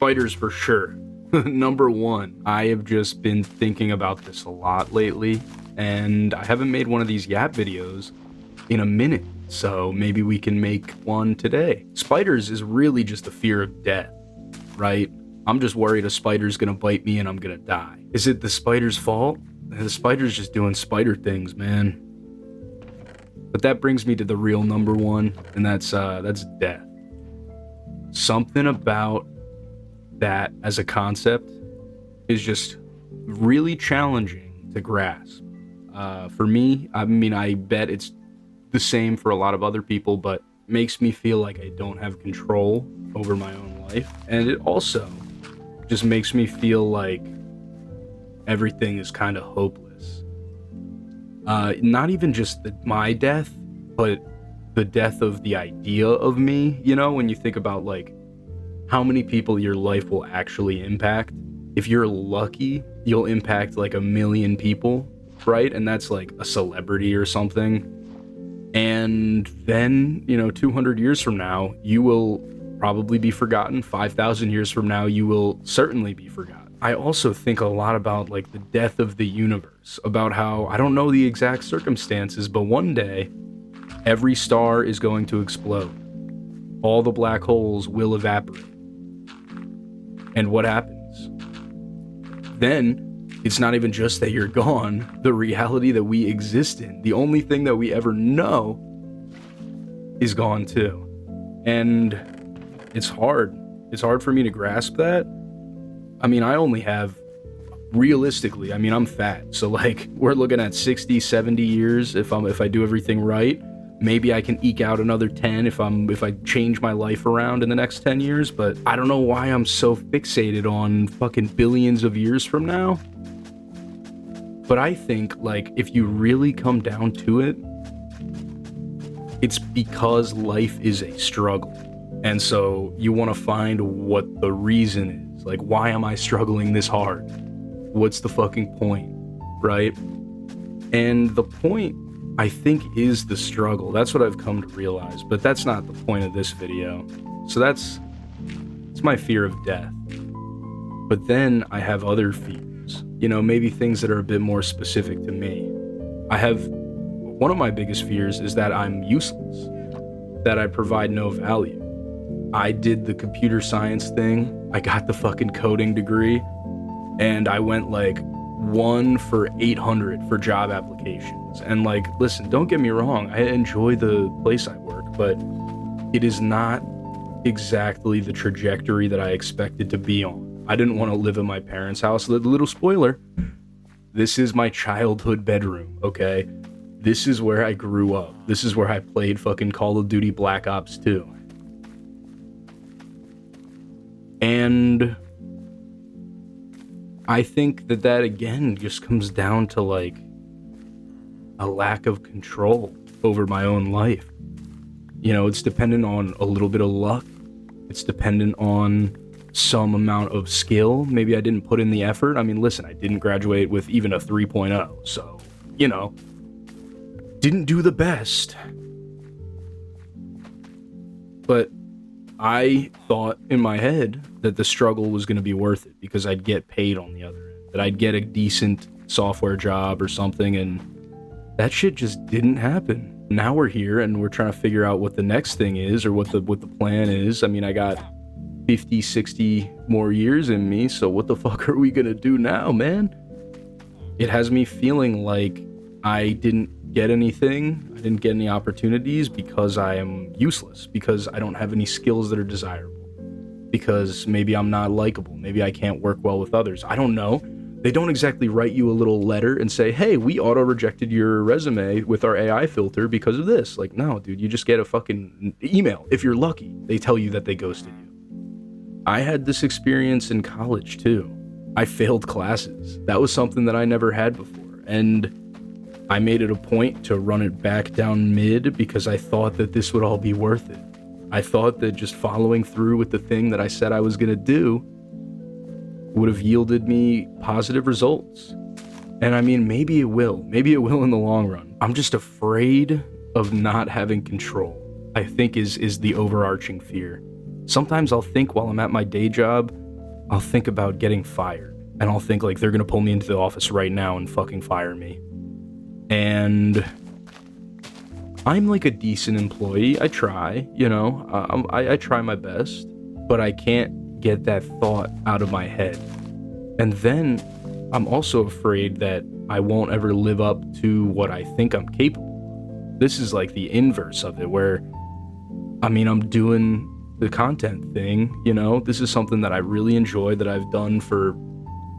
Spiders for sure. Number one, I have just been thinking about this a lot lately, and I haven't made one of these Yap videos in a minute, so maybe we can make one today. Spiders is really just the fear of death, right? I'm just worried a spider's gonna bite me and I'm gonna die. Is it the spider's fault? The spider's just doing spider things, man. But that brings me to the real number one, and that's death. Something about that as a concept is just really challenging to grasp. For me, I mean, I bet it's the same for a lot of other people, but makes me feel like I don't have control over my own life. And it also just makes me feel like everything is kind of hopeless. Not even just my death, but the death of the idea of me, you know, when you think about like how many people your life will actually impact. If you're lucky, you'll impact like 1 million people, right? And that's like a celebrity or something. And then, 200 years from now, you will probably be forgotten. 5,000 years from now, you will certainly be forgotten. I also think a lot about like the death of the universe, about how I don't know the exact circumstances, but one day every star is going to explode. All the black holes will evaporate. And what happens? Then it's not even just that you're gone. The reality that we exist in, the only thing that we ever know, is gone too. And it's hard. It's hard for me to grasp that. I mean, I only have, realistically, I'm fat. So like, we're looking at 60, 70 years if I do everything right. Maybe I can eke out another 10 if I change my life around in the next 10 years, but I don't know why I'm so fixated on fucking billions of years from now. But I think, like, if you really come down to it, it's because life is a struggle. And so you want to find what the reason is. Like, why am I struggling this hard? What's the fucking point, right? And the point, I think, is the struggle. That's what I've come to realize, but that's not the point of this video. So it's my fear of death. But then I have other fears, maybe things that are a bit more specific to me. One of my biggest fears is that I'm useless, that I provide no value. I did the computer science thing. I got the fucking coding degree, and I went like 1 for 800 for job applications. And like, listen, don't get me wrong, I enjoy the place I work, but it is not exactly the trajectory that I expected to be on. I didn't want to live in my parents' house. Little spoiler, this is my childhood bedroom, okay? This is where I grew up. This is where I played fucking Call of Duty Black Ops 2. And I think that again just comes down to like a lack of control over my own life. It's dependent on a little bit of luck. It's dependent on some amount of skill. Maybe I didn't put in the effort. Listen, I didn't graduate with even a 3.0, so, didn't do the best. But I thought in my head that the struggle was going to be worth it because I'd get paid on the other end, that I'd get a decent software job or something, and that shit just didn't happen. Now we're here and we're trying to figure out what the next thing is or what the plan is. I got 50, 60 more years in me, so what the fuck are we going to do now, man? It has me feeling like I didn't get anything. I didn't get any opportunities because I am useless, because I don't have any skills that are desirable, because maybe I'm not likable, maybe I can't work well with others. I don't know. They don't exactly write you a little letter and say, hey, we auto-rejected your resume with our AI filter because of this. Like, no, dude, you just get a fucking email. If you're lucky, they tell you that they ghosted you. I had this experience in college too. I failed classes. That was something that I never had before. And I made it a point to run it back down mid because I thought that this would all be worth it. I thought that just following through with the thing that I said I was going to do would have yielded me positive results. And maybe it will. Maybe it will in the long run. I'm just afraid of not having control, I think is the overarching fear. Sometimes I'll think while I'm at my day job, I'll think about getting fired. And I'll think, like, they're gonna pull me into the office right now and fucking fire me. And I'm, like, a decent employee. I try, you know? I try my best. But I can't get that thought out of my head. And then I'm also afraid that I won't ever live up to what I think I'm capable of. This is like the inverse of it, where, I mean, I'm doing the content thing, you know? This is something that I really enjoy, that I've done for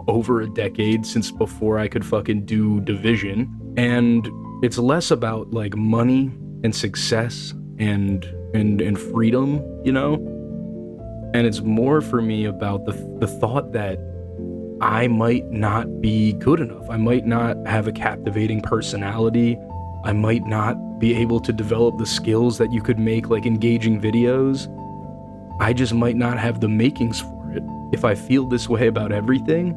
over a decade, since before I could fucking do Division. And it's less about, like, money and success and freedom, you know? And it's more for me about the thought that I might not be good enough. I might not have a captivating personality. I might not be able to develop the skills that you could make, like, engaging videos. I just might not have the makings for it. If I feel this way about everything,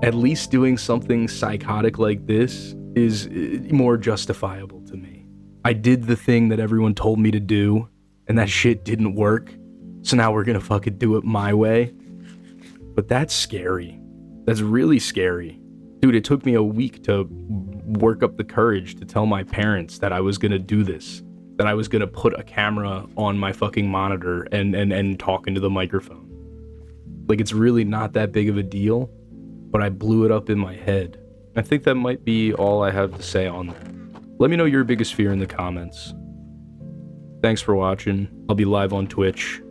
at least doing something psychotic like this is more justifiable to me. I did the thing that everyone told me to do, and that shit didn't work. So now we're gonna fucking do it my way. But that's scary. That's really scary. Dude, it took me a week to work up the courage to tell my parents that I was gonna do this. That I was gonna put a camera on my fucking monitor and talk into the microphone. Like, it's really not that big of a deal, but I blew it up in my head. I think that might be all I have to say on that. Let me know your biggest fear in the comments. Thanks for watching. I'll be live on Twitch